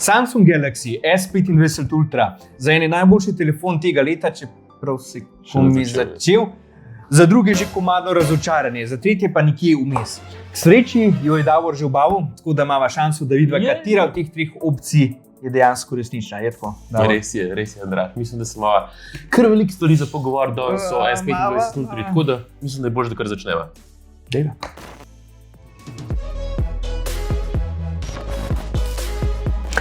Samsung Galaxy S25 Ultra, za ene najboljši telefon tega leta, čeprav se komi začel, za druge že komadno razočaranje, za tretje pa nekje vmes. K sreči jo je Davor že obavil, tako da imava šanso, da vidva, katera od teh treh opcij je dejansko resnična. Je tako? Res je, Andrej. Mislim, da se imava kar veliko stvari za pogovor, da so S25 Ultra, tako da mislim, da je boljše, da kar začneva. Dejva.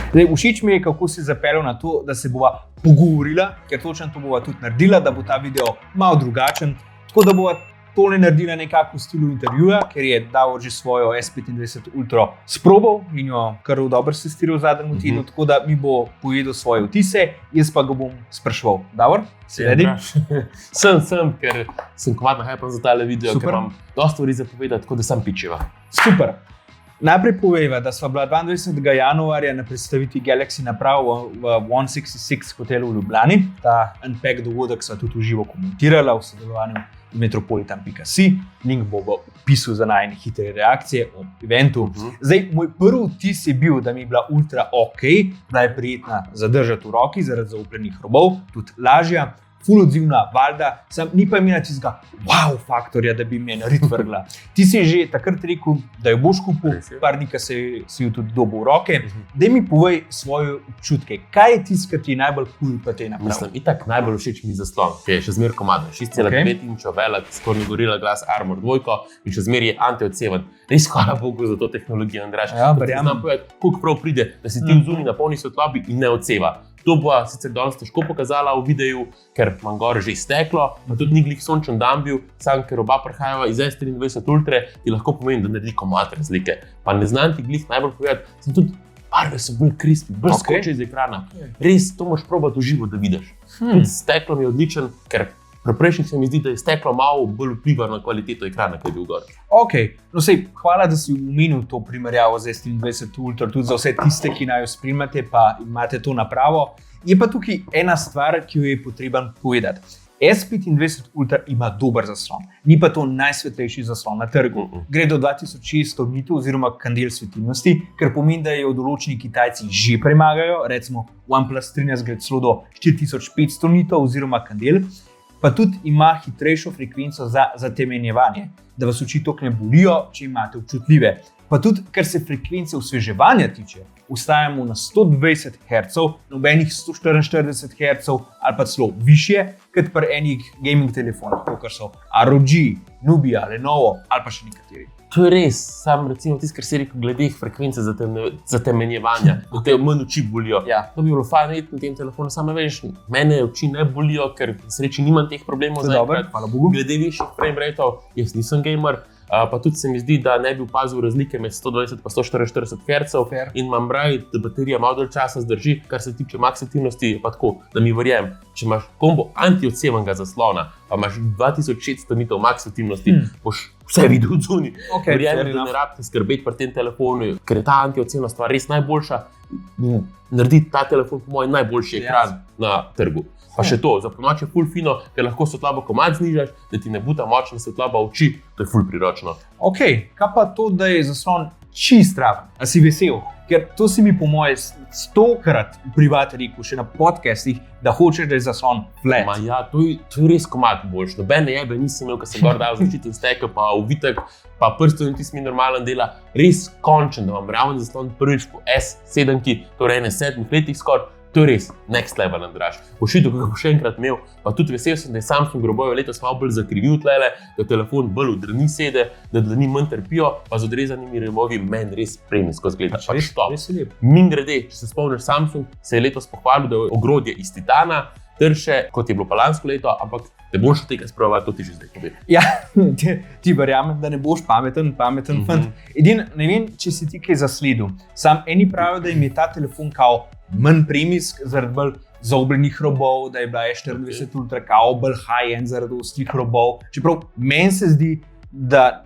Zdaj, všeč mi je, kako si zapeljal na to, da se bova pogovorila, ker točno to bova tudi naredila, da bo ta video malo drugačen. Tako da bova tole naredila nekako v stilu intervjuja, ker je Davor že svojo S25 Ultra sprobal in jo kar dobro testiral v zadnjem tednu, tako da mi bo povedal svoje vtise, jaz pa ga bom spraševal. Davor, si ready? Sem, ker sem komadno hypen za tale video, ker imam dosti stvari za povedati, tako da sem pičiva. Super. Najprej povejva, da sva bila 22. januarja na predstavitvi Galaxy naprav v 166 hotelu v Ljubljani. Ta unpack dogodek sva tudi v živo komentirala v sodelovanju z metropolitan.si. Link bo v opisu za najne hitre reakcije o eventu. Zdaj, moj prvi vtis je bil, da mi je bila Ultra ok, da je prijetna zadržati v roki zaradi zaupljenih robov, tudi lažja. Ful odzivna, valjda, ni pa imela tistega wow faktorja, da bi me narit vrgla. Ti si že takrat rekel, da jo boš kupil, par dni si jo tudi dobil v roke. Daj mi povej svoje občutke, kaj je tisto, kar ti je najbolj cool pa te naprav? Mislim, itak najbolj všeč mi zaslon, ki je še zmer komadno, 6,5 inčov velik, skoraj Gorilla Glass Armor 2 in še zmer je anti-odseven. Res hvala Bogu za to tehnologijo, Andraž. Ja, verjamem. Znam povedati, koliko prav pride, da si ti vzuni na polni svetlobi in ne odseva. To bo sicer danes težko pokazala v videu, ker imam gor že izteklo, pa tudi ni glih sončen dan bil, sam ker oba prihajava iz S23 Ultra, ti lahko pomeni, da naredi komad razlike. Pa ne znam ti glih najbolj povedati, sem tudi barve so bolj crispy, bolj skoče iz ekrana. Res, to moraš probati v živo, da vidiš. Steklo mi je odličen, ker pri prejšnjih se mi zdi, da je steklo malo bolj vpliva na kvaliteto ekrana, ki je bil gor. Ok, no sej, hvala, da si omenil to primerjavo z S23 Ultra, tudi za vse tiste, ki naj jo spremljate, pa imate to napravo. Je pa tukaj ena stvar, ki jo je potreben povedati. S25 Ultra ima dober zaslon, ni pa to najsvetlejši zaslon na trgu. Gre do 2600 nitov oziroma kandel svetilnosti, kar pomeni, da jo določeni Kitajci že premagajo, recimo OnePlus 13 gre celo do 4500 nitov oziroma kandel. Pa tudi ima hitrejšo frekvenco za zatemenjevanje, da vas oči toliko ne bolijo, če imate občutljive. Pa tudi, kar se frekvence osveževanja tiče, ustajamo na 120 Hz, nobenih 144 Hz ali pa celo višje, kot pri enih gaming telefonih, kot so ROG, Nubia, Lenovo ali pa še nekateri. To je res, sam recimo tisto, kar si rekel glede frekvence zatemenjevanja, da te manj oči bolijo. To bi bilo fajn videti na tem telefonu, samo veš, mene oči ne bolijo, ker v sreči nimam teh problemov zaenkrat. Glede višjih frame rateov, jaz nisem gamer, pa tudi se mi zdi, da ne bi opazil razlike med 120 pa 144 Hz in imam raje, da baterija malo dalj časa zdrži, kar se tiče max aktivnosti, pa tako, da mi verjamem, če imaš kombo anti-odsevnega zaslona, pa imaš 2600 nitov max aktivnosti, boš vse videl od zunaj. Verjamem, da ne rabite skrbeti pri tem telefonu, ker je ta anti-odsevna stvar res najboljša. Naredi ta telefon po mojem najboljši ekran na trgu. Pa še to, za ponoči je ful fino, ker lahko svetlobo komad znižaš, da ti ne buta močna svetloba oči, to je ful priročno. Ok, kaj pa to, da je zaslon čist raven? A si vesel? Ker to si mi po moje 100krat v privati rekel, še na podcastih, da hočeš, da je zaslon flat. Ma ja, to je res komad boljš. Nobene jebe nisem imel, ker sem gor dal zaščiten stekel, pa uvitek, pa prstov in tisti mi normalen dela. Res končen, da imam raven zaslon prvič po S7-ki, torej ene 7 letih skoraj. To je res next level, Andraž. Pošiljko, kako bo še enkrat imel, pa tudi vesel sem, da je Samsung Robojo letos malo bolj zakrivil tlele, da telefon bolj v dlani sede, da dlani manj trpijo, pa z odrezanimi robovi meni res premijsko zgleda. Res je lep. Mimogrede, če se spomniš, Samsung se je letos pohvalil, da je ogrodje iz titana, trše, kot je bilo pa lansko leto, ampak ne boš tega spravljati, to ti že zdaj povem. Ja, ti verjamem, da ne boš pameten fant. Edin, ne vem, če si ti kaj zasledil. Sam eni pravijo, da jim je ta telefon kao manj premijsk zaradi bolj zaobljenih robov, da je bila S24 Ultra kao bolj high-end zaradi ostrih robov. Čeprav meni se zdi, da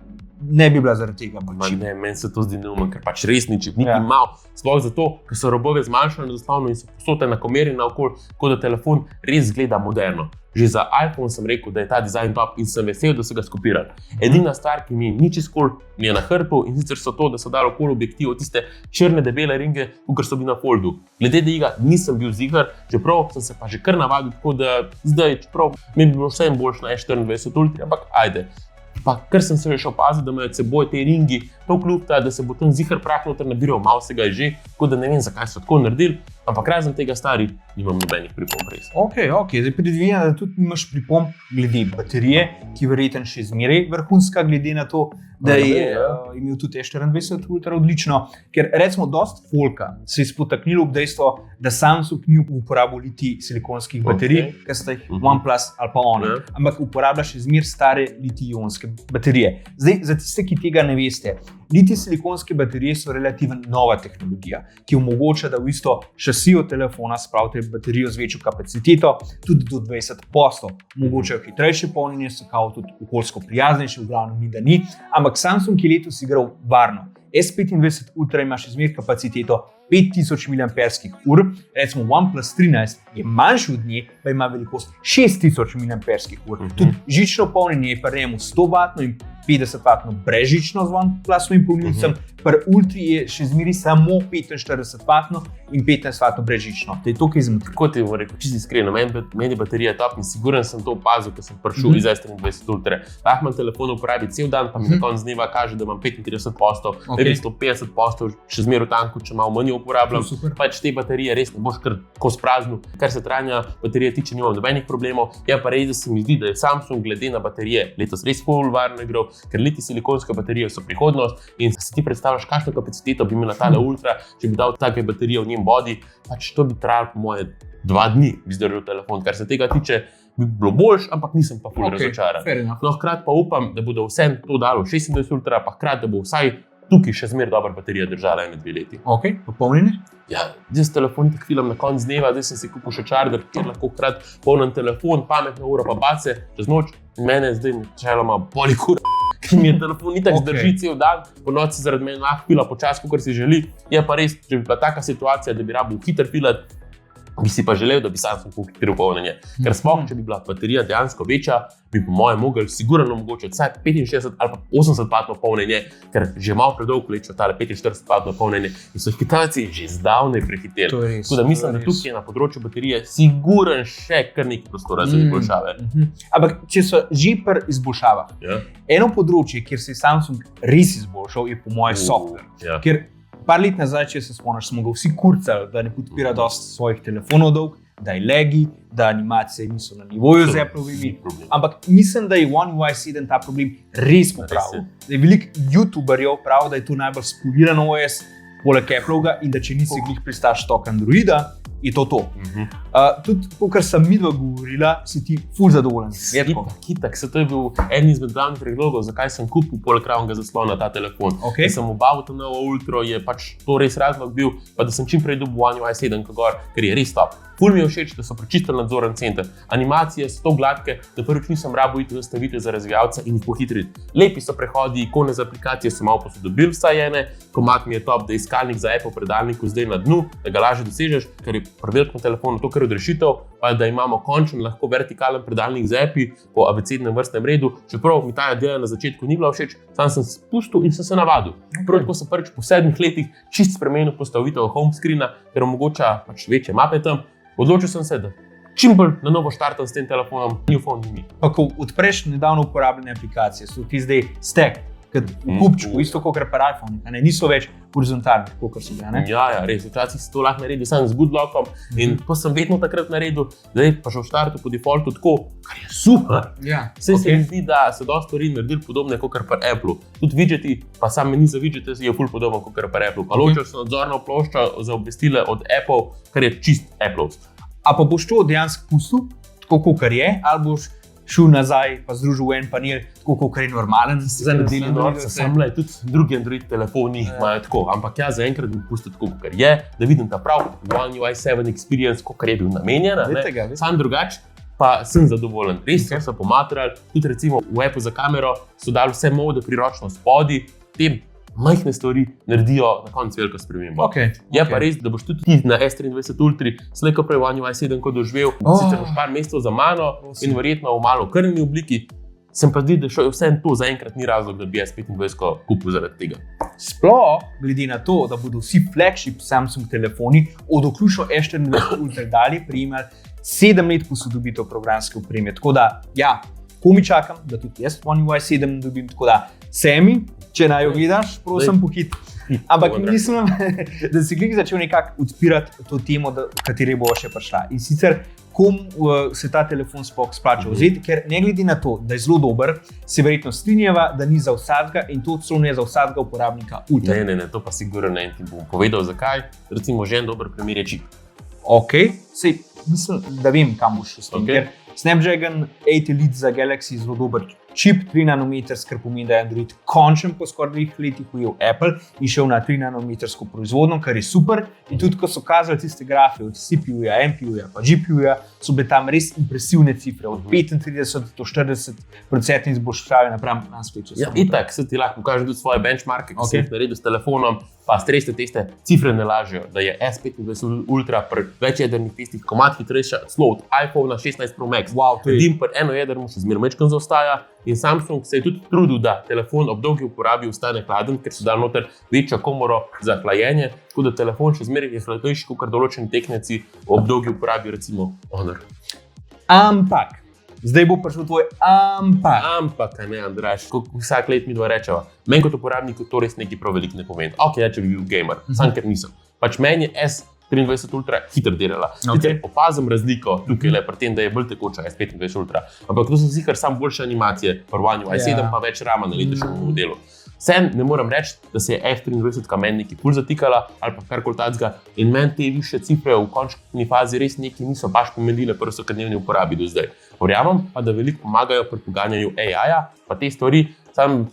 ne bi bila zaradi tega bolj čip. Meni se to zdi neumno, ker pač res ni čip, niti malo. Sploh zato, ker so robove zmanjšane enostavno in so povsod enakomerni naokoli, tako da telefon res izgleda moderno. Že za iPhone sem rekel, da je ta dizajn top in sem vesel, da so ga skopirali. Edina stvar, ki mi ni čisto kul, mi je na hrbtu in sicer so to, da so dali okoli objektiv tiste črne debele ringe, kot so bili na Foldu. Glede tega nisem bil zigar, čeprav sem se pa že kar navadil, tako da zdaj, čeprav mi bi bilo vsem boljše na S24 Ultra, ampak ajde. Pa kar sem se še opazil, da imajo seboj te ringi, to kljub da se bo tam zihar prah noter nabiral, malo se ga je že, tako da ne vem, zakaj so tako naredili, ampak razen tega stari nimam nobenih pripomb res. Ok, zdaj predvidevam, da tudi nimaš pripomb glede baterije, ki verjetno še zmeraj vrhunska, glede na to, da je imel tudi S24 Ultra odlično, ker recimo dost folka se je spotaknilo ob dejstvo, da Samsung ni uporabil litij silikonskih baterij, ker sta jih OnePlus ali pa Honor, ampak uporablja še zmeraj stare litij-ionske baterije. Zdaj, za tiste, ki tega ne veste, litij silikonske baterije so relativno nova tehnologija, ki omogoča, da v isto šasijo telefona spravite baterijo z večjo kapaciteto, tudi do 20%. Omogočajo hitrejše polnjenje, so kao tudi okoljsko prijaznejše, v glavnem ni, da ni, ampak Samsung je letos igral varno. S25 Ultra ima še zmeraj kapaciteto 5000 mAh, recimo OnePlus 13 je manjši od nje, pa ima velikost 6000 mAh. Tudi žično polnjenje je pri njemu 100W in 50W brezžično z OnePlusovim polnilcem, pri Ultri je še zmeraj samo 45W in 15W brezžično. To je to, ki je zmotil. Kot je rekel, čisto iskreno, meni je baterija top in siguren sem to opazil, ker sem prišel iz S23 Ultra. Lahko imam telefon uporabi cel dan, pa mi na koncu dneva kaže, da imam 35%, 150%, še zmeraj v tanku, če malo manj uporabljam. Pač te baterije res ne boš kar kos praznu. Kar se trajanja baterije tiče, nimam nobenih problemov. Ja, pa res, da se mi zdi, da je Samsung glede na baterije letos res ful varno igral, ker litij silikonske baterije so prihodnost in si ti predstavljaš, kakšno kapaciteto bi imela tale Ultra, če bi dal take baterije v njen body, pač to bi trajalo po moje 2 dni, bi zdržal telefon. Kar se tega tiče, bi bilo boljš, ampak nisem pa ful razočaran. No, hkrati pa upam, da bodo vse to dalo 26 Ultra, pa hkrati, da bo vsaj tukaj še zmeraj dobra baterija držala 1-2 leti. Ok, popolnjenje? Ja, zdaj s telefon tak filam na konc dneva, zdaj sem si kupil še charger, kjer lahko hkrati polnem telefon, pametna ura pa bace čez noč. Mene zdaj načeloma boli kura, ki mi je telefon itak zdrži cel dan, po noči zaradi mene lahko pila počas, kakor si želi. Je pa res, če bi bila taka situacija, da bi rabil hiter pilat, bi si pa želel, da bi Samsung pohitril polnjenje. Ker sploh, če bi bila baterija dejansko večja, bi po mojem mogli sigurno omogočiti vsaj 65 ali pa 80W polnjenje, ker že malo predolgo lečo tale 45W polnjenje in so Kitajci že zdavnaj prehiteli. Tako da mislim, da tukaj na področju baterije siguren še kar nekaj prostora za izboljšave. Ampak če so že pri izboljšavah, eno področje, kjer se je Samsung res izboljšal, je po mojem software. Ker par let nazaj, če se spomniš, smo ga vsi kurcali, da ne podpira dosti svojih telefonov dolg, da je laggy, da animacije niso na nivoju z Applovimi. Ampak mislim, da je One UI 7 ta problem res popravil. Veliko YouTuberjev pravi, da je to najbolj spoliran OS poleg Applovega in da če nisi glih pristaš tok Androida, je to. Tudi, kar sem midva govorila, si ti ful zadovoljen. Kitak, to je bil en izmed glavnih predlogov, zakaj sem kupil poleg ravnega zaslona ta telefon. Da sem obavil to novo Ultro, je pač to res razlog bil, pa da sem čim prej dobil One UI 7, ker je res top. Ful mi je všeč, da so prečistili nadzoren center. Animacije so to gladke, da prvič nisem rabil iti zastaviti za razvijalca in jih pohitriti. Lepi so prehodi, ikone za aplikacije so malo posodobil vsaj ene, komad mi je top, da je iskalnik za Apple predalniku zdaj na dnu, da ga lažje dosežeš, ker je pri velikem telefonu to kar odrešitev, pa da imamo končno lahko vertikalen predalnik za Apple po abecednem vrstnem redu, čeprav mi ta ideja na začetku ni bila všeč, sam sem spustil in sem se navadil. Prav tako sem prvič po 7 letih čist spremenil postavitev home screena, ker omogoča pač večje mape tam. Odločil sem se, da čim bolj na novo štartam s tem telefonom, New Phone Mini. Pa ko odpreš nedavno uporabljene aplikacije, so ti zdaj stack, kot v kupčku, isto kot pri iPhone, niso več horizontalni, kot so bile. Ja, res, včasih si to lahko naredi sam z good lockom in to sem vedno takrat naredil, zdaj pa že v štartu po defaultu tako, kar je super. Se mi zdi, da se dosti stvari naredili podobne kot pri Apple. Tudi widgeti, pa sam meni za widgete je ful podobno kot pri Apple. Pa ločil sem nadzorno ploščo za obvestile od Apple, kar je čist Appleovsko. A pa boš to dejansko pustil, tako kot je, ali boš šel nazaj, pa združil en panel, tako kot je normalen za nedeljo. Samle, tudi drugi Android telefoni imajo tako, ampak jaz zaenkrat bom pustil tako, kot je, da vidim ta prav One UI 7 experience, kot je bil namenjen, sam drugače. pa sem zadovoljen. Res so se pomatrali, tudi recimo v Apple za kamero so dali vse mode priročno spodaj, te majhne stvari naredijo na koncu veliko spremembo. Je pa res, da boš tudi ti na S23 Ultra slejko prej One UI 7 kot doživel, sicer boš par mesecev za mano in verjetno v malo krnjeni obliki, sem pa zdi, da vse to zaenkrat ni razlog, da bi S25 kupil zaradi tega. Sploh, glede na to, da bodo vsi flagship Samsung telefoni od vključno S24 Ultra dalje prejemali 7 let posodobitev programske opreme. Tako da, ja, komi čakam, da tudi jaz One UI 7 dobim, tako da Semi, če naj jo gledaš, prosim pohit. Ampak mislim, da si klik začel nekako odpirati to temo, v kateri bo še prišla. In sicer, komu se ta telefon sploh splača vzeti, ker ne glede na to, da je zelo dober, se verjetno strinjava, da ni za vsakega in to celo ne za vsakega uporabnika Ultra. Ne, to pa sigurno ne, ti bom povedal zakaj. Recimo, že en dober primer je čip. Sej mislim, da vem, kam boš s tem. Ker Snapdragon 8 Elite za Galaxy je zelo dober čip, 3 nanometer, kar pomeni, da je Android končen po skoraj 2 letih ujel Apple in šel na 3 nanometersko proizvodnjo, kar je super. In tudi, ko so kazali tiste grafe od CPU-ja, MPU-ja, pa GPU-ja, so bile tam res impresivne cifre, od 35 do 40% izboljšave napram lansko leto. Ja, itak, se ti lahko pokažem tudi svoje benchmarke, ki sem jih naredil s telefonom, pa stresne teste cifre ne lažejo, da je S25 Ultra pri večjedrnih testih komad hitrejša celo od iPhone 16 Pro Max. Edim pri eno jedrmu še zmeraj mečkam zaostaja in Samsung se je tudi trudil, da telefon ob dolgi uporabi ostane hladen, ker so dali noter večjo komoro za hlajenje, tako da telefon še zmeraj je hladnejši kot določeni tekmeci ob dolgi uporabi, recimo Honor. Ampak, zdaj bo prišel tvoj ampak. Ampak, ne, Andraž, vsak let mi dva rečeva. Meni kot uporabniku to res nekaj prav veliko ne pomeni. Če bi bil gamer, sam ker nisem. Pač meni je S23 Ultra hitro delala. Opazim razliko tukaj le pri tem, da je bolj tekoča S25 Ultra. Ampak to so sicer samo boljše animacije, pri One UI 7 pa več rama na letošnjem modelu. Vsem ne moram reči, da se je F23 meni nekaj ful zatikala ali pa karkoli takega in meni te višje cifre v končni fazi res nekaj niso baš pomenile pri vsakodnevni uporabi do zdaj. Verjamem pa, da veliko pomagajo pri poganjanju AI-ja, pa te stvari, sam,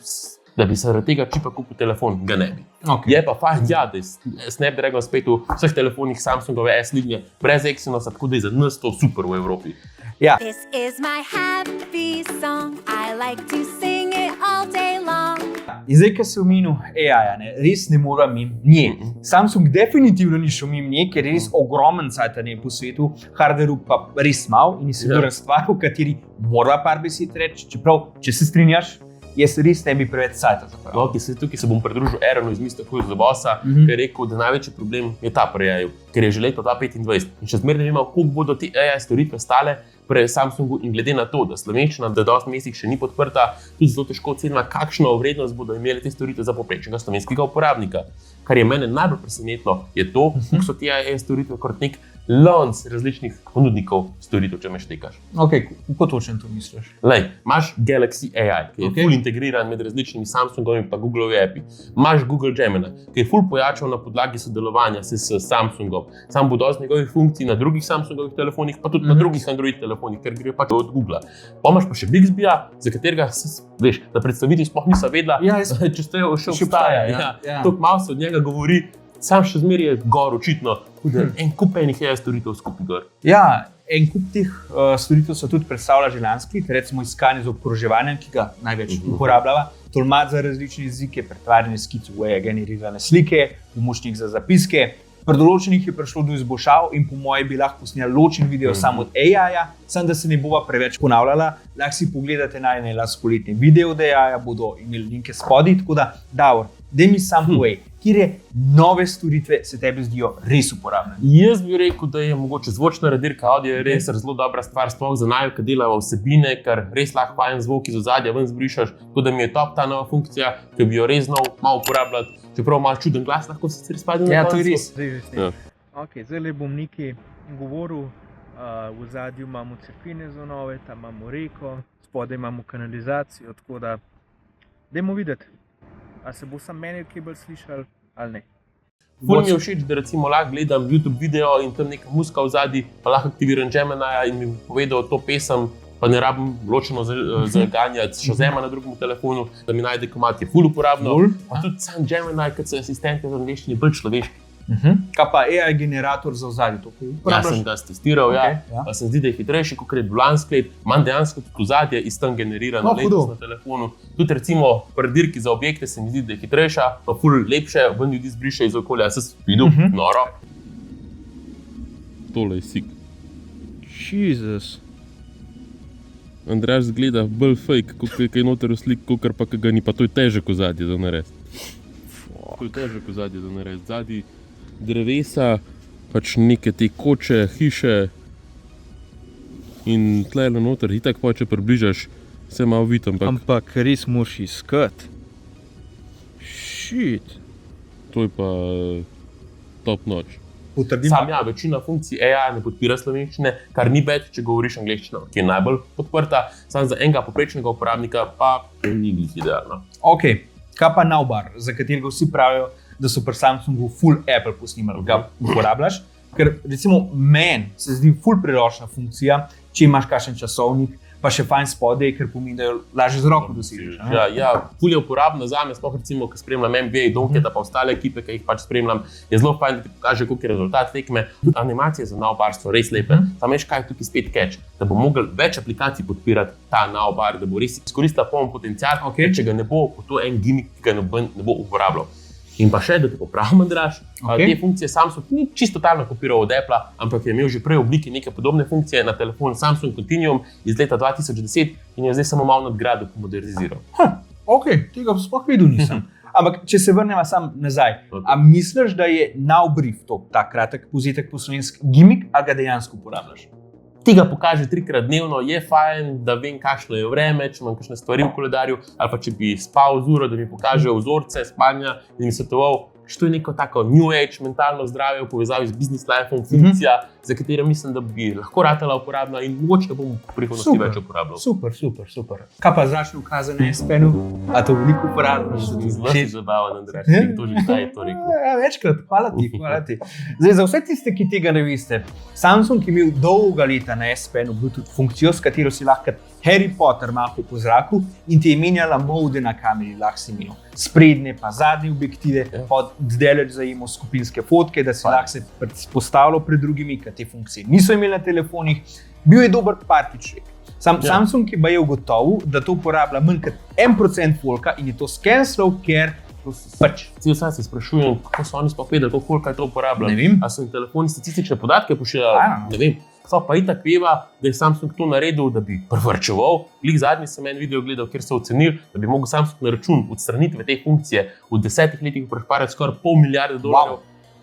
da bi se zaradi tega čipa kupil telefon, ga ne bi. Je pa fajn, da je Snapdragon spet v vseh telefonih Samsungove S-linije brez Exynosa, tako da je za nas to super v Evropi. Ja. This is my happy song, I like to sing it all day long. In zdaj, ko se omenil AI-ja, res ne moram mimo nje. Samsung definitivno ni šel mimo nje, ker je res ogromen cajt po svetu, hardwareu pa res mal in je sigurna stvar, v kateri mora par besed reči, čeprav, če se strinjaš, jaz res ne bi preveč cajta zapravil. Tukaj se bom pridružil Aaronu iz Mr. Who's the Bossa, ki je rekel, da največji problem je ta pri AI-ju, ker je že leto 2025 in še zmeraj ne vemo, koliko bodo te AI storitve stale pri Samsungu in glede na to, da slovenščina v dosti mestih še ni podprta, tudi zelo težko ocenila, kakšno vrednost bodo imeli te storitve za povprečnega slovenskega uporabnika. Kar je mene najbolj presenetilo, je to, koliko so te AI storitve kot nek lonc različnih ponudnikov storitev, če me štekaš. Kako točno to misliš? Imaš Galaxy AI, ki je ful integriran med različnimi Samsungovimi pa Googlovi appi. Imaš Google Gemini, ki je ful pojačal na podlagi sodelovanja s Samsungom. Sam bo dosti njegovih funkcij na drugih Samsungovih telefonih, pa tudi na drugih Android telefonih, ker gre pač od Googla. Pa imaš pa še Bixby-ja, za katerega veš, da predstaviti sploh nisem vedela, če ste še obstaja. Tok malo se od njega govori, sam še zmeraj je gor očitno, da en kup enih AI storitev skupaj gor. Ja, en kup teh storitev so tudi predstavlja že lanski, recimo iskanje z obkroževanjem, ki ga največ uporabljava, tolmač za različne jezike, pretvarjanje skic v generirane slike, pomočnik za zapiske. Pri določenih je prišlo do izboljšav in po moje bi lahko posneli ločen video samo od AI-ja, samo da se ne bova preveč ponavljala. Lahko si pogledate najne lanskoletne video od AI-ja, bodo imeli linke spodaj, tako da, Davor, daj mi sam povej, kire nove storitve se tebi zdijo res uporabne? Jaz bi rekel, da je mogoče zvočna radirka audio je res zelo dobra stvar, sploh za naju, ki delajo vsebine, ker res lahko fajen zvok iz ozadja ven zbrišaš, tako da mi je top ta nova funkcija, ki bi jo res znal malo uporabljati, čeprav malo čuden glas lahko sicer izpade na koncu. Ja, to je res. Zdaj bom nekaj govoril, v ozadju imamo cerkvine zvonove, tam imamo reko, spodaj imamo kanalizacijo, tako da dajmo videti. A se bo sam manual cable slišal ali ne? Ful mi je všeč, da recimo lahko gledam YouTube video in tam neka muzika v zadnji, pa lahko aktiviram Gemini in mi povedal to pesem, pa ne rabim ločeno zaganjati Shazama na drugem telefonu, da mi najde komad, je ful uporabno. Pa tudi sam Gemini, kot so asistenti v angleščini, bolj človeški. Kaj pa AI generator za ozadje? Jaz sem ga testiral, pa se zdi, da je hitrejši, kot je Blansklet, manj dejansko tudi ozadje iz tam generirano letnost na telefonu. Tudi recimo pri dirki za objekte se mi zdi, da je hitrejša, pa ful lepše, ven ljudi zbriše iz okolja. Jaz sem videl, noro. Tole je sik. Jezus. Andraž zgleda bolj fake, kot je noter v slik, kot pa ga ni, pa to je težek ozadje za narediti. To je težek ozadje za narediti. Zadnji drevesa, pač neke te koče, hiše in tlele noter, itak pa če približaš, se malo vidi, ampak res moraš iskati. Shit. To je pa top notch. Sam večina funkcij AI ne podpira slovenščine, kar ni bed, če govoriš angleščino, ki je najbolj podprta, sam za enega poprečnega uporabnika pa ni glih idealno. Ok, kaj pa navbar, za katerega vsi pravijo, da so pri Samsungu full Apple posnimali, ga uporabljaš, ker recimo meni se zdi full priročna funkcija, če imaš kakšen časovnik, pa še fajn spodaj, ker pomeni, da jo lažje z roko dosežeš. Ja, ful je uporabna zame, sploh recimo, ko spremljam NBA, Donketa pa ostale ekipe, ki jih pač spremljam, je zelo fajn, da ti pokaže, koliko je rezultat tekme. Tudi animacije za navbar so res lepe. Tam veš, kaj je tukaj spet catch, da bo mogel več aplikacij podpirati ta navbar, da bo res izkoristila poln potencial, če ga ne bo, to en gimmick, ki ga ne bo uporabljal. In pa še, da te popravim, Andraž, te funkcije Samsung ni čisto totalno kopiral od Apple, ampak je imel že prej v obliki neke podobne funkcije na telefonu Samsung Continuum iz leta 2010 in je zdaj samo malo nadgradil, moderniziral. Ok, tega sploh videl nisem. Ampak, če se vrnemo sam nazaj, a misliš, da je Nowbrief to, ta kratek povzetek po slovenski gimmick, a ga dejansko uporabljaš? Ti ga pokaže 3-krat dnevno, je fajn, da vem, kakšno je vreme, če imam kakšne stvari v koledarju, ali pa če bi spal z uro, da mi pokaže vzorce spanja in mi svetoval, što je neko tako new age, mentalno zdravje v povezavi z business life-om, funkcija, za katero mislim, da bi lahko ratala uporabna in mogoče bom v prihodnosti več uporabljal. Super. Kaj pa zračne ukaze na S-Penu? A to veliko uporabljaš? Zelo si zabaven, Andraž, ti to že kdaj je to rekel. Ja, večkrat, hvala ti. Zdaj, za vse tiste, ki tega ne veste, Samsung je imel dolga leta na S-Penu Bluetooth funkcijo, s katero si lahko Harry Potter mahal po zraku in ti je menjala mode na kameri, lahko si menil sprednje pa zadnje objektive, od daleč zajemo skupinske fotke, da si lahko se postavljal pred drugimi, ker te funkcije niso imeli na telefonih. Bil je dober partiček. Samsung je baje ugotovil, da to uporablja manj kot 1% folka in je to skenslal, ker pač. Vsaj se sprašujem, kako so oni sploh vedeli, koliko folka je to uporabljal. Ne vem. A so jim telefoni statistične podatke pošiljali? Ne vem. So pa itak veva, da je Samsung to naredil, da bi privrčeval. Glih zadnji sem en video gledal, kjer so ocenili, da bi mogel Samsung na račun odstranitve te funkcije v 10 letih prešparati skoraj $500 milijarde.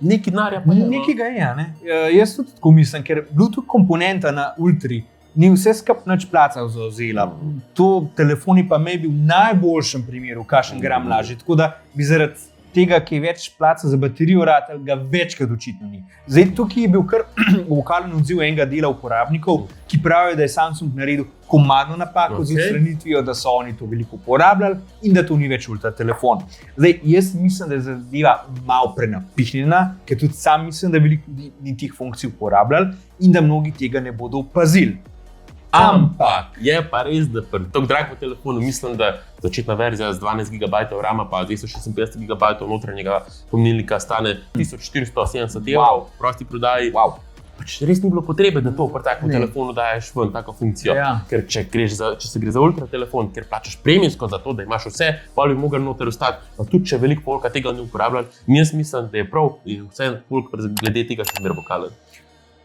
Neki denarja pa je. Nekega je, ne? Jaz tudi tako mislim, ker Bluetooth komponenta na Ultri ni vse skupaj nič placal zauzela. To telefoni pa me bi v najboljšem primeru kakšen gram lažji, tako da bi zaradi tega, ki je več placa za baterijo ratal, ga večkrat očitno ni. Zdaj, tukaj je bil kar vokalen odziv enega dela uporabnikov, ki pravijo, da je Samsung naredil komadno napako z odstranitvijo, da so oni to veliko uporabljali in da to ni več ultra telefon. Zdaj, jaz mislim, da je zadeva malo prenapihnjena, ker tudi sam mislim, da veliko ljudi ni teh funkcij uporabljali in da mnogi tega ne bodo opazili. Ampak je pa res, da pri tako dragem telefonu mislim, da začetna verzija z 12 GB RAM pa 256 GB notranjega pomnilnika stane 1470 €, prosti prodaji. Pač res ni bilo potrebe, da to pri takem telefonu daješ ven tako funkcijo. Ker če se gre za ultra telefon, ker plačaš premijsko za to, da imaš vse, pa bi mogel noter ostati, pa tudi če veliko folka tega ne uporablja, jaz mislim, da je prav in vse folk glede tega še zmeraj vokalen.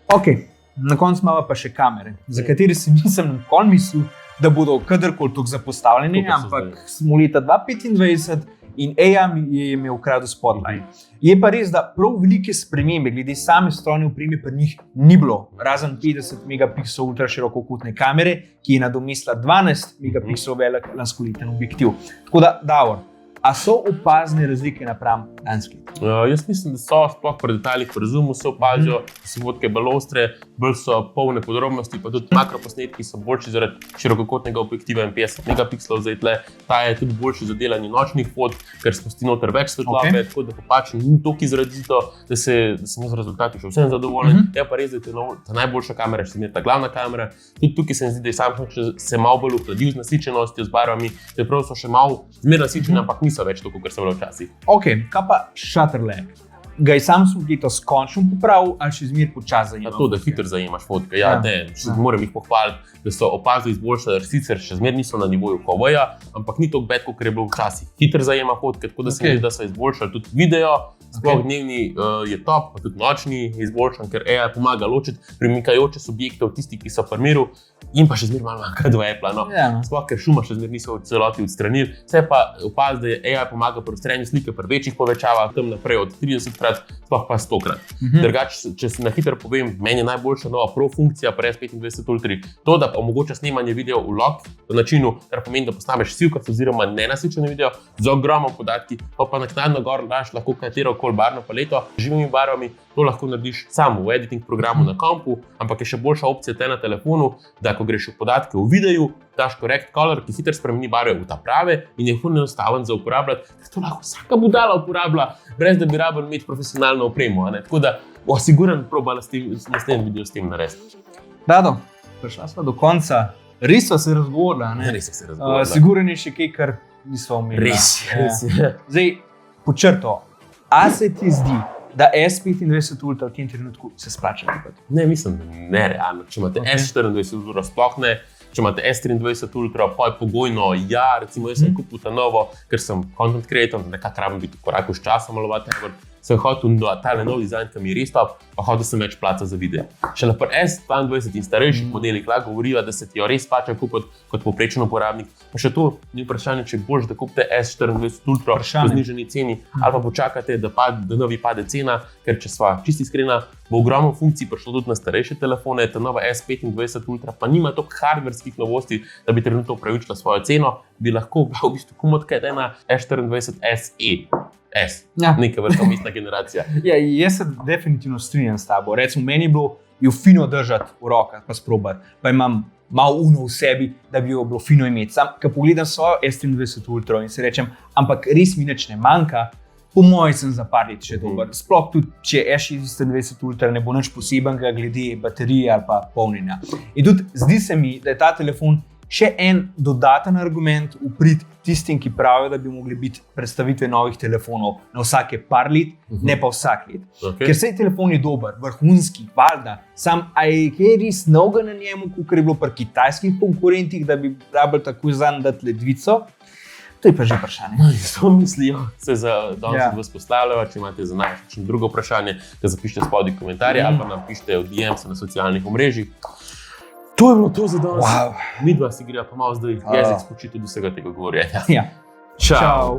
Ok. Na koncu imamo pa še kamere, za katere si nisem nikoli mislil, da bodo kadarkoli tako zapostavljeni, ampak smo leta 2025 in AI je imel kradu spotlight. Je pa res, da prav velike spremembe glede same strojne opreme pri njih ni bilo, razen 50 megapikslov ultraširokokotne kamere, ki je nadomestila 12 megapikslov velik lanskoleten objektiv. Tako da, Davor, a so opazne razlike napram lanski? Jaz mislim, da so, sploh pri detaljih, pri zoomu se opazijo, da so fotke bolj ostre, bolj so polne podrobnosti, pa tudi makroposnetki so boljši zaradi širokokotnega objektiva in 50 megapikslov zdaj tle. Ta je tudi boljši za delanje nočnih fotk, ker spusti noter več svetlobe, tako da popač ni toliko izrazito, da sem z rezultati še vsem zadovoljen. Je pa res, da je ta najboljša kamera, še zmeraj ta glavna kamera. Tudi tukaj se mi zdi, da je Samsung se malo bolj uhladil z nasičenostjo, z barvami, čeprav so še malo zmeraj nasičeni, ampak niso več tako, kot so bile včasih. Ok, kaj pa shutter lamp? ga je Samsung letos končno popravil ali še zmeraj počasi zajema? To, da hitro zajemaš fotke. Ja, moram jih pohvaliti, da so opazno izboljšali, sicer še zmeraj niso na nivoju Huawei-ja, ampak ni tako bed, kot je bilo včasih. Hitro zajema fotke, tako da se mi zdi, da so izboljšali tudi video. Sploh dnevni je top, pa tudi nočni je izboljšan, ker AI pomaga ločiti premikajoče subjekte od tistih, ki so v miru, in pa še zmeraj malo manjka do Apple. No. Sploh, ker šuma še zmeraj niso v celoti odstranili. Vse pa opaz, da je AI pomaga pri odstranju slike pri večjih povečavah, tam naprej od 30krat, sploh pa 100krat. Drugače, če se na hitro povem, meni je najboljša nova Pro funkcija pri S25 Ultra to, da omogoča snemanje videa v lock v načinu, kar pomeni, da posnameš silkac oziroma nenasičen video z ogromno podatki, pa naknadno gor daš lahko katero barvno paleto z živimi barvami, to lahko narediš sam v editing programu na kompu, ampak je še boljša opcija te na telefonu, da ko greš v podatke v videu, daš correct color, ki hitro spremeni barve v ta prave in je ful enostaven za uporabljati, ker to lahko vsaka budala uporablja, brez da bi rabil imeti profesionalno opremo. Tako da osiguran proba naslednji video s tem narediti. Rado, prišla sva do konca. Res sva se razgovorila, ne? Res se razgovorila. Siguren je še kaj, kar nisva omenila. Res je. Zdaj, pod črto, a se ti zdi, da S25 Ultra v tem trenutku se splača kupiti? Ne, mislim, da nerealno. Če imate S24 Ultra, sploh ne. Če imate S23 Ultra, pa je pogojno, ja, recimo jaz sem kupil ta novo, ker sem content creator, nekako rabim biti v koraku s časom, ali whatever. Sem hotel tale nov dizajn, ki mi je res top, pa hotel sem več placa za video. Šele pri S22 in starejših modelih lahko govorijo, da se ti jo res splača kupiti kot povprečen uporabnik. Pa še to ni vprašanje, če boš da kupite S24 Ultra po znižani ceni, ali pa počakate, da novi pade cena, ker če sva čisto iskrena, bo ogromno funkcij prišlo tudi na starejše telefone, ta nova S25 Ultra pa nima toliko hardverskih novosti, da bi trenutno upravičila svojo ceno, bi lahko bila v bistvu komodka ena S24 SE. Neka vrsta umestna generacija. Ja, jaz se definitivno strinjam s tabo. Recimo, meni je bilo jo fino držati v rokah, pa sprobati, pa imam malo uno v sebi, da bi jo bilo fino imeti. Sam, ko pogledam svojo S23 Ultra in se rečem, ampak res mi nič ne manjka, po mojem sem za par let še dober. Sploh tudi, če S26 Ultra ne bo nič posebenega glede baterije ali pa polnjenja. In tudi zdi se mi, da je ta telefon še en dodaten argument v prid tistim, ki pravijo, da bi mogli biti predstavitve novih telefonov na vsake par let, ne pa vsak let. Ker sej telefon je dober, vrhunski, valjda, sam a je kaj res novega na njemu, kakor je bilo pri kitajskih konkurentih, da bi rabili tako zanj dati ledvico? To je pa že vprašanje. To mislijo, se za danes vas postavljajo, če imate za nas drugo vprašanje, da zapišite spodaj komentarje ali pa nam pišite v DMs na socialnih omrežjih. To je bilo to za danes. Midva si gre pa malo zdaj jezik spočiti od vsega tega govorjenja. Ja. Čau.